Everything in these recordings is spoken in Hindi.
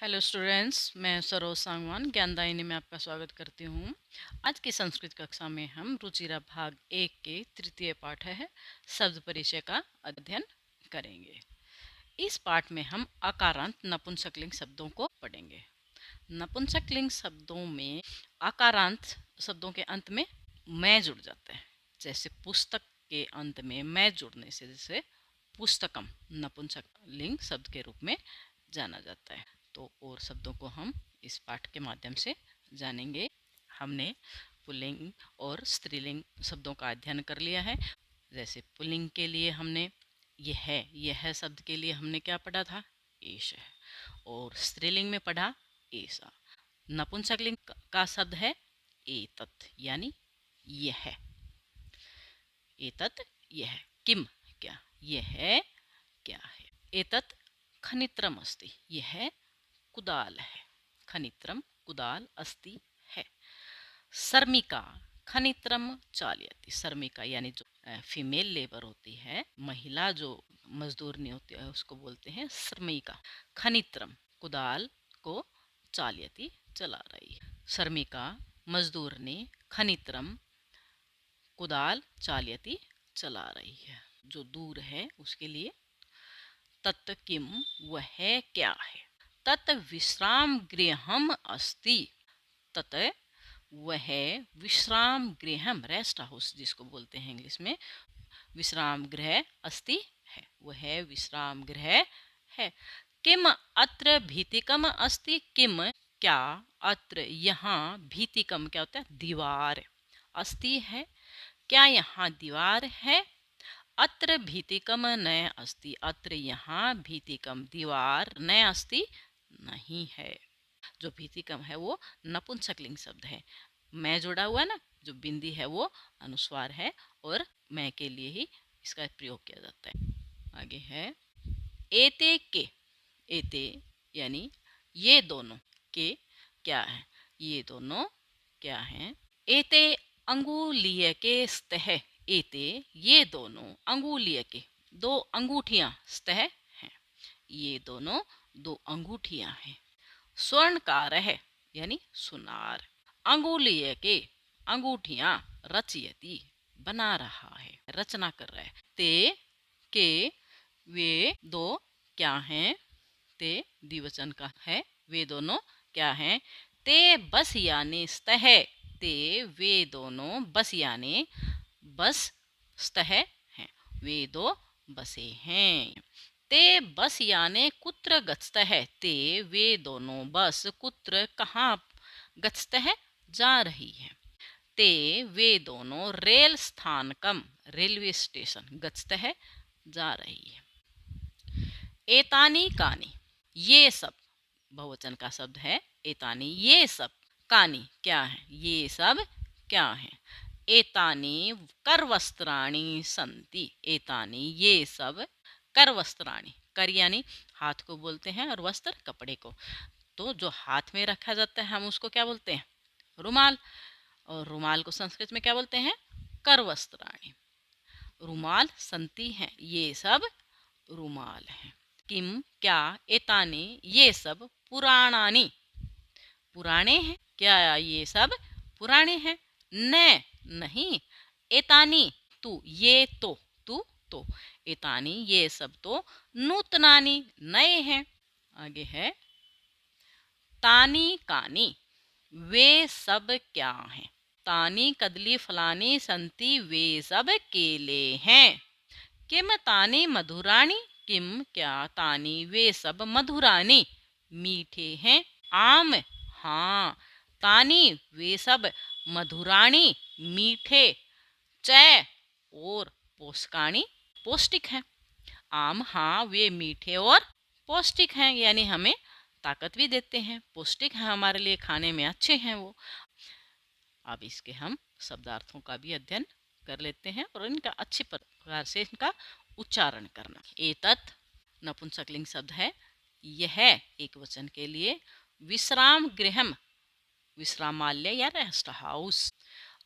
हेलो स्टूडेंट्स, मैं सरोज सांगवान ज्ञानदायिनी में आपका स्वागत करती हूँ। आज की संस्कृत कक्षा में हम रुचिरा भाग 1 के तृतीय पाठ है शब्द परिचय का अध्ययन करेंगे। इस पाठ में हम आकारांत नपुंसकलिंग शब्दों को पढ़ेंगे। नपुंसकलिंग शब्दों में आकारांत शब्दों के अंत में मैं जुड़ जाते हैं। जैसे पुस्तक के अंत में मैं जुड़ने से जैसे पुस्तकम नपुंसकलिंग शब्द के रूप में जाना जाता है। तो और शब्दों को हम इस पाठ के माध्यम से जानेंगे। हमने पुल्लिंग और स्त्रीलिंग शब्दों का अध्ययन कर लिया है। जैसे पुल्लिंग के लिए हमने यह शब्द के लिए हमने क्या पढ़ा था, एष है। और स्त्रीलिंग में पढ़ा ऐसा। नपुंसकलिंग का शब्द है एतत्, यानी यह। एतत् यह, किम क्या, यह क्या है। एतत् खनित्रम अस्ति, यह कुदाल है। खनित्रम कुदाल अस्ति है। सर्मिका खनित्रम चालयति, सर्मिका यानी जो फीमेल लेबर होती है, महिला जो मजदूरनी होती है, उसको बोलते हैं श्रमिका। खनित्रम कुदाल को चालयति चला रही है। श्रमिका मजदूरनी खनित्रम कुदाल चालयति चला रही है, जो दूर है उसके लिए। तत् किम वह क्या है। तत् विश्राम गृहम अस्ति, तत् वह विश्राम गृहम रेस्ट हाउस जिसको बोलते हैं इंग्लिश में, विश्राम गृह अस्ति है, वह विश्राम गृह है। किम अत्र भीतिकम अस्ति, किम क्या, अत्र यहाँ, भीतिकम क्या होता है, दीवार, अस्ति है क्या, यहाँ दीवार है। अत्र भीतिकम न अस्ति, अत्र यहाँ भीतिकम दीवार न अस्ति नहीं है। जो भीतिकम है वो नपुंसकलिंग शब्द है। मैं जोड़ा हुआ ना, जो बिंदी है वो अनुस्वार है और मैं के लिए ही इसका प्रयोग किया जाता है। आगे है एते के, एते यानी ये दोनों, के क्या है, ये दोनों क्या है। एते अंगुलीय के स्तः, एते ये दोनों, अंगुलीय के दो अंगूठियां, स्तः हैं, ये दोनों दो अंगूठियां हैं। स्वर्णकार है यानी सुनार। अंगुलीय के अंगूठियां रचयति बना रहा है, रचना कर रहा है। ते के वे दो क्या हैं, ते द्विवचन का है, वे दोनों क्या हैं। ते बस यानी स्तः, ते वे दोनों बस यानी बस स्तः हैं, वे दो बसे हैं। ते बस यानी कुत्र गच्छतः, ते वे दोनों बस कुत्र कहाँ गच्छतः जा रही है। ते वे दोनों रेल स्थानकम रेलवे स्टेशन गच्छतः जा रही है। एतानी कानी ये सब, बहुवचन का शब्द है एतानी, ये सब। कानी क्या है, ये सब क्या है। एतानी करवस्त्राणि सन्ति, एतानी ये सब करवस्त्राणि, कर यानी हाथ को बोलते हैं और वस्त्र कपड़े को। तो जो हाथ में रखा जाता है हम उसको क्या बोलते हैं, रुमाल। और रुमाल को संस्कृत में क्या बोलते हैं, करवस्त्राणि। रुमाल संति हैं, ये सब रुमाल हैं। किम क्या, एतानी ये सब पुराणानि, पुराने हैं क्या, ये सब पुराने हैं। न नहीं, एतानी तू, ये तो, तू तो, एतानी ये सब तो नूतनानि नए हैं। आगे है तानी कानी वे सब क्या हैं। तानी कदली फलानी संति वे सब केले हैं। किम तानी मधुरानी, किम क्या, तानी वे सब मधुरानी मीठे हैं। आम हाँ, तानी वे सब मधुरानी मीठे। च और पोषकाणी पौष्टिक हैं। आम हाँ, वे मीठे और पौष्टिक हैं, यानी हमें ताकत भी देते हैं, पौष्टिक हैं हमारे लिए, खाने में अच्छे हैं वो। अब इसके हम शब्दार्थों का भी अध्ययन कर लेते हैं और इनका अच्छी प्रकार से इनका उच्चारण करना। एतत् नपुंसकलिंग शब्द है, यह एक वचन के लिए। विश्राम गृहम विश्रामालय या रेस्ट हाउस।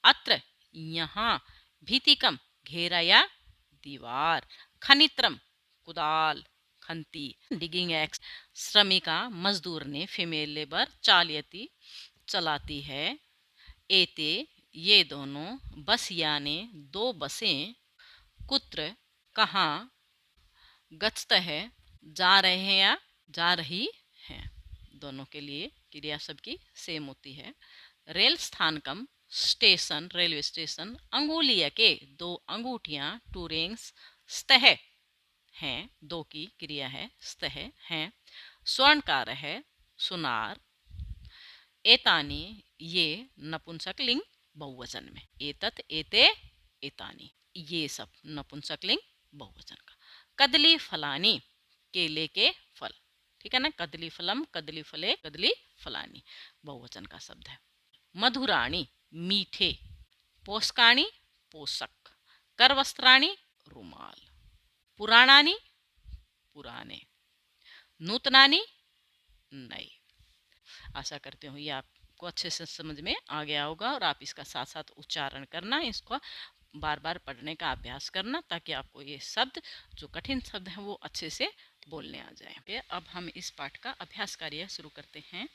अत्र यहाँ, भीतिकम घेरा या दीवार। खनित्रम कुदाल, खनती, डिगिंग एक्स, श्रमिका मजदूर ने, फीमेल लेबर, चालयती चलाती है, एते ये दोनों, बस यानी दो बसें, कुत्र कहाँ, गच्छत है जा रहे हैं या जा रही हैं, दोनों के लिए क्रिया सबकी सेम होती है। रेल स्थानकम स्टेशन, रेलवे स्टेशन, अंगुलिया के दो अंगूठियां, टू रिंग्स, स्तः हैं, दो की क्रिया है, स्तः हैं, स्वर्णकार है, सुनार, एतानी ये नपुंसक लिंग बहुवचन में, एतत एते एतानी ये सब नपुंसक लिंग बहुवचन का। कदली फलानी केले के फल, ठीक है ना, कदली फलम, कदली फले, कदली फलानी बहुवचन का शब्द है। मधुराणी मीठे, पोषकाणी पोषक, करवस्त्राणी रुमाल, पुराणानी पुराने, नूतनानी नए। आशा करती हूँ ये आपको अच्छे से समझ में आ गया होगा और आप इसका साथ साथ उच्चारण करना, इसको बार बार पढ़ने का अभ्यास करना ताकि आपको ये शब्द जो कठिन शब्द हैं वो अच्छे से बोलने आ जाए। अब हम इस पाठ का अभ्यास कार्य शुरू करते हैं।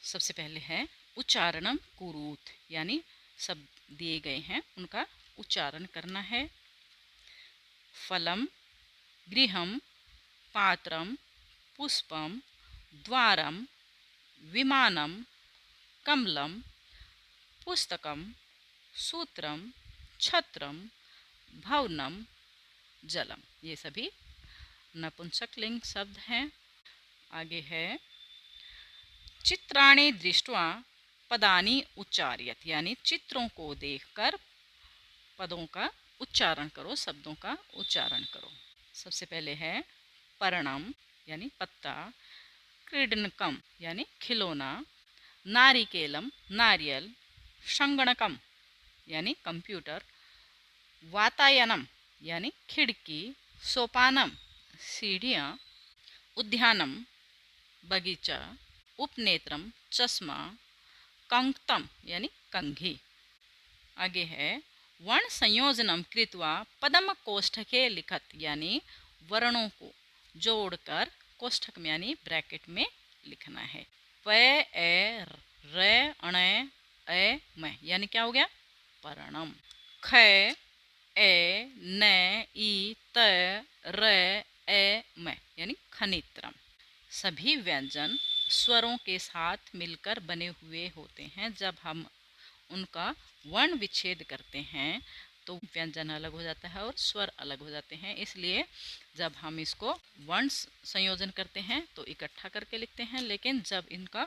सबसे पहले है उच्चारणम कुरुत, यानी शब्द दिए गए हैं उनका उच्चारण करना है। फलम, गृहम, पात्रम, पुष्पम, द्वारम, विमानम, कमलम, पुस्तकम, सूत्रम, छत्रम, भवनम, जलम, ये सभी नपुंसक लिंग शब्द हैं। आगे है चित्राणि दृष्ट्वा पदानि उच्चार्यत, यानी चित्रों को देखकर पदों का उच्चारण करो, शब्दों का उच्चारण करो। सबसे पहले है पर्णम यानी पत्ता, क्रीडनकम यानी खिलौना, नारिकेलम नारियल, संगणकम यानी कंप्यूटर, वातायनम यानी खिड़की, सोपानम सीढ़ियाँ, उद्यानम बगीचा, उपनेत्रम चश्मा, कंक्तम यानी कंघी। आगे है वर्ण संयोजनम कृत्वा पदम कोष्ठके लिखत, यानी वर्णों को जोड़कर कोष्ठक में यानी ब्रैकेट में लिखना है। प ए रे अणे ए मैं, यानी क्या हो गया पर्णम। ख ए न ई त र ए मैं, यानी खनित्रम। सभी व्यंजन स्वरों के साथ मिलकर बने हुए होते हैं। जब हम उनका वर्ण विच्छेद करते हैं तो व्यंजन अलग हो जाता है और स्वर अलग हो जाते हैं। इसलिए जब हम इसको वर्ण संयोजन करते हैं तो इकट्ठा करके लिखते हैं, लेकिन जब इनका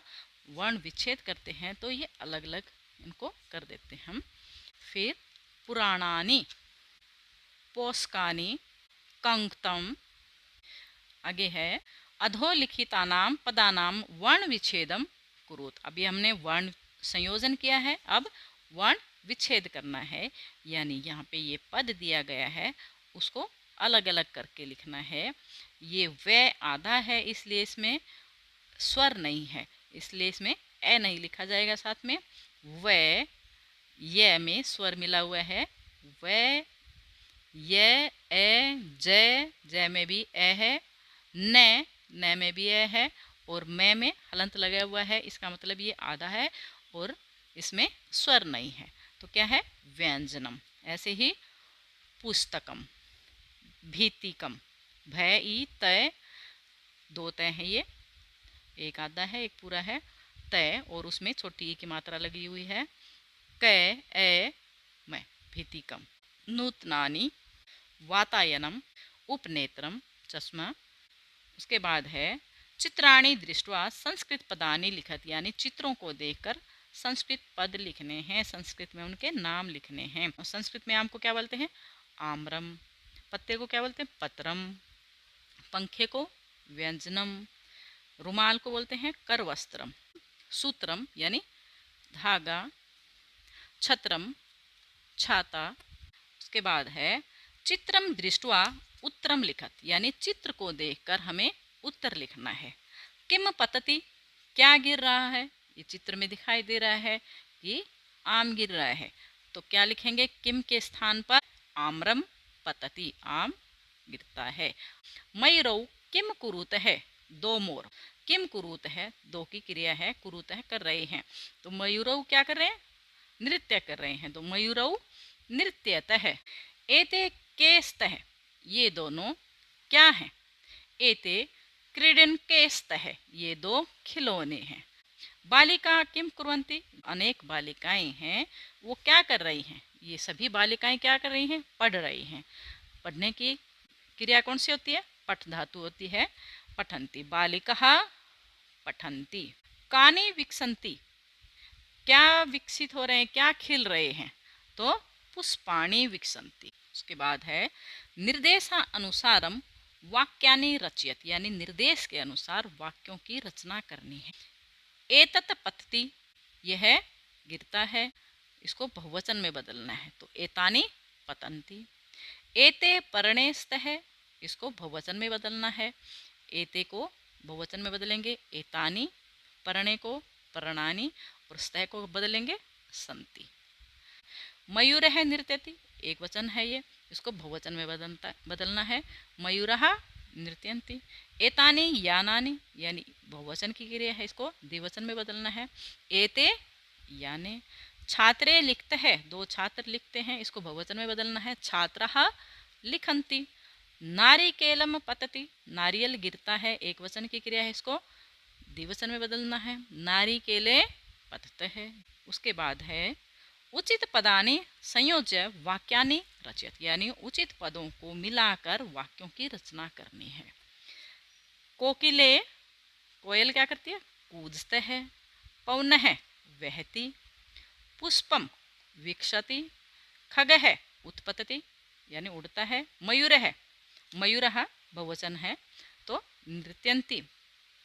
वर्ण विच्छेद करते हैं तो ये अलग अलग इनको कर देते हैं हम। फिर पुराणानी, पोषकानी, कंक्तम। आगे है अधोलिखितानाम पदानाम वर्ण विच्छेदम कुरुत। अभी हमने वर्ण संयोजन किया है, अब वर्ण विच्छेद करना है, यानी यहाँ पे ये पद दिया गया है उसको अलग अलग करके लिखना है। ये वे आधा है इसलिए इसमें स्वर नहीं है, इसलिए इसमें ए नहीं लिखा जाएगा। साथ में वे ये में स्वर मिला हुआ है, वे ये ए जय, जय में भी ए है, न में भी ए है और मैं में हलंत लगा हुआ है, इसका मतलब ये आधा है और इसमें स्वर नहीं है, तो क्या है व्यंजनम। ऐसे ही पुस्तकम, भीतिकम, भय ई तय, दो तय है, ये एक आधा है एक पूरा है, तय और उसमें छोटी ई की मात्रा लगी हुई है, कै ए मैं, भीतिकम। नूतनानी, वातायनम, उपनेत्रम चश्मा। उसके बाद है चित्राणि दृष्ट्वा संस्कृत पदानि लिखत, यानी चित्रों को देखकर संस्कृत पद लिखने हैं, संस्कृत में उनके नाम लिखने हैं। और संस्कृत में आम को क्या बोलते हैं आम्रम, पत्ते को क्या बोलते हैं पत्रम, पंखे को व्यंजनम, रुमाल को बोलते हैं करवस्त्रम, सूत्रम यानी धागा, छत्रम छाता। उसके बाद है चित्रम दृष्ट्वा उत्तरम लिखत, यानी चित्र को देखकर हमें उत्तर लिखना है। किम पतति, क्या गिर रहा है, ये चित्र में दिखाई दे रहा है कि आम गिर रहा है, तो क्या लिखेंगे किम के स्थान पर आम्रम पतति, आम गिरता है। मयूरौ किम कुरुत है, दो मोर। किम कुरुत है, दो की क्रिया है, कुरुत है कर रहे हैं। तो मयूरऊ क्या कर रहे हैं, नृत्य कर रहे हैं। तो मयूरऊ नृत्यतः। एते केस्तः, ये दोनों क्या हैं, एते क्रीडन केस्तः, ये दो खिलौने हैं। बालिका किम कुर्वन्ति, अनेक बालिकाएं हैं, वो क्या कर रही हैं, ये सभी बालिकाएं क्या कर रही हैं, पढ़ रही हैं। पढ़ने की क्रिया कौन सी होती है, पठ धातु होती है, पठन्ति। बालिका पठन्ति। कानि विकसन्ति, क्या विकसित हो रहे हैं, क्या खिल रहे हैं, तो पुष्पाणि विकसन्ति। उसके बाद है निर्देशानुसारम वाक्यानि रचयत, यानी निर्देश के अनुसार वाक्यों की रचना करनी है। एतत पतति, यह गिरता है, इसको बहुवचन में बदलना है, तो एतानि पतन्ति। एते पर्णे स्तः, इसको बहुवचन में बदलना है, एते को बहुवचन में बदलेंगे, एतानि, पर्णे को पर्णानि, और स्तः को बदलेंगे संति। मयूर है नृत्यति, एक वचन है ये, इसको बहुवचन में बदलना है, मयूरः नृत्यन्ति। एतानि यानानि, यानी बहुवचन की क्रिया है, इसको द्विवचन में बदलना है, एते याने। छात्रे लिखते हैं, दो छात्र लिखते हैं, इसको बहुवचन में बदलना है, छात्रः लिखन्ति। नारिकेलम पतति, नारियल गिरता है, एक वचन की क्रिया है, इसको द्विवचन में बदलना है, नारिकेले पतते है। उसके बाद है उचित पदानि संयोज्य वाक्यानि रचयत, यानी उचित पदों को मिलाकर वाक्यों की रचना करनी है। कोकिले, कोयल क्या करती है, कूदते है। पौनः वहती। पुष्पम विकसति। खगः उत्पतति, यानी उड़ता है। मयूर है, मयूरः बहुवचन है, तो नृत्यन्ति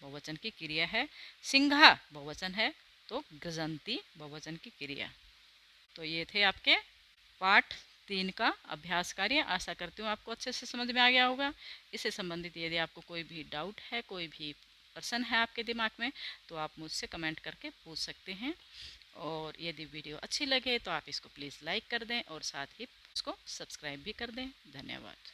बहुवचन की क्रिया है। सिंह बहुवचन है, तो गजन्ति बहुवचन की क्रिया। तो ये थे आपके पाठ 3 का अभ्यास कार्य। आशा करती हूँ आपको अच्छे से समझ में आ गया होगा। इससे संबंधित यदि आपको कोई भी डाउट है, कोई भी प्रश्न है आपके दिमाग में, तो आप मुझसे कमेंट करके पूछ सकते हैं। और यदि वीडियो अच्छी लगे तो आप इसको प्लीज़ लाइक कर दें और साथ ही उसको सब्सक्राइब भी कर दें। धन्यवाद।